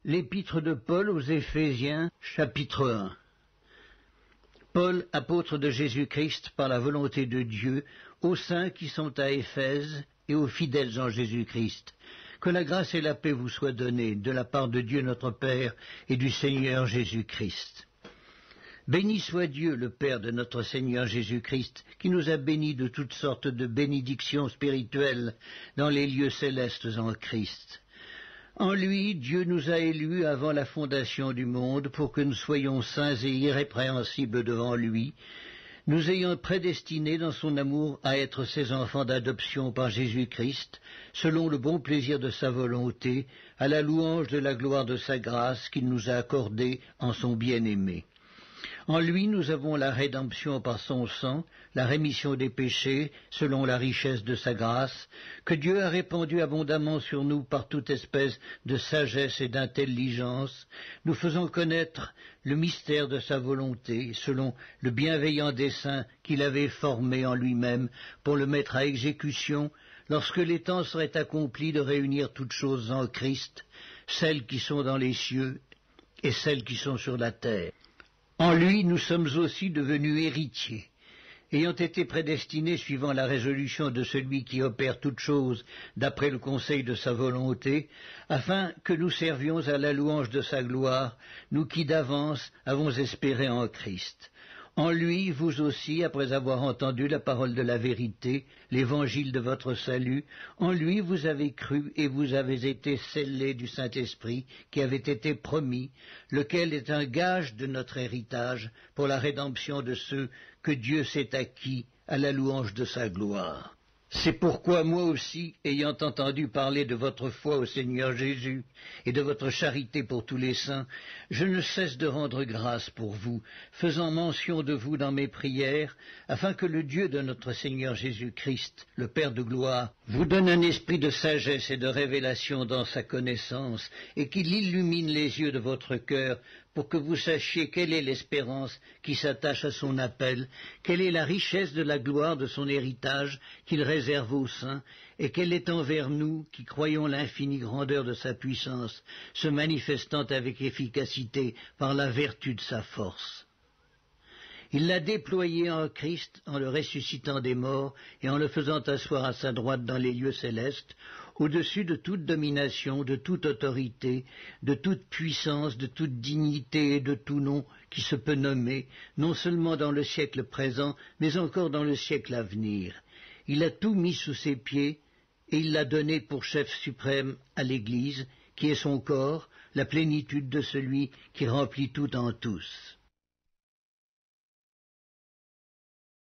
L'épître de Paul aux Éphésiens, chapitre 1. Paul, apôtre de Jésus-Christ par la volonté de Dieu, aux saints qui sont à Éphèse et aux fidèles en Jésus-Christ. Que la grâce et la paix vous soient données de la part de Dieu notre Père et du Seigneur Jésus-Christ. Béni soit Dieu, le Père de notre Seigneur Jésus-Christ, qui nous a bénis de toutes sortes de bénédictions spirituelles dans les lieux célestes en Christ. En lui, Dieu nous a élus avant la fondation du monde pour que nous soyons saints et irrépréhensibles devant lui, nous ayant prédestinés dans son amour à être ses enfants d'adoption par Jésus-Christ, selon le bon plaisir de sa volonté, à la louange de la gloire de sa grâce qu'il nous a accordée en son bien-aimé. En lui, nous avons la rédemption par son sang, la rémission des péchés, selon la richesse de sa grâce, que Dieu a répandue abondamment sur nous par toute espèce de sagesse et d'intelligence, nous faisant connaître le mystère de sa volonté, selon le bienveillant dessein qu'il avait formé en lui-même pour le mettre à exécution, lorsque les temps seraient accomplis de réunir toutes choses en Christ, celles qui sont dans les cieux et celles qui sont sur la terre. En lui, nous sommes aussi devenus héritiers, ayant été prédestinés suivant la résolution de celui qui opère toutes choses d'après le conseil de sa volonté, afin que nous servions à la louange de sa gloire, nous qui d'avance avons espéré en Christ. En lui, vous aussi, après avoir entendu la parole de la vérité, l'évangile de votre salut, en lui vous avez cru et vous avez été scellés du Saint-Esprit qui avait été promis, lequel est un gage de notre héritage pour la rédemption de ceux que Dieu s'est acquis à la louange de sa gloire. C'est pourquoi moi aussi, ayant entendu parler de votre foi au Seigneur Jésus et de votre charité pour tous les saints, je ne cesse de rendre grâce pour vous, faisant mention de vous dans mes prières, afin que le Dieu de notre Seigneur Jésus-Christ, le Père de gloire, vous donne un esprit de sagesse et de révélation dans sa connaissance, et qu'il illumine les yeux de votre cœur, pour que vous sachiez quelle est l'espérance qui s'attache à son appel, quelle est la richesse de la gloire de son héritage qu'il réserve aux saints, et quelle est envers nous, qui croyons l'infinie grandeur de sa puissance, se manifestant avec efficacité par la vertu de sa force. Il l'a déployé en Christ en le ressuscitant des morts et en le faisant asseoir à sa droite dans les lieux célestes, au-dessus de toute domination, de toute autorité, de toute puissance, de toute dignité et de tout nom qui se peut nommer, non seulement dans le siècle présent, mais encore dans le siècle à venir. Il a tout mis sous ses pieds et il l'a donné pour chef suprême à l'Église, qui est son corps, la plénitude de celui qui remplit tout en tous.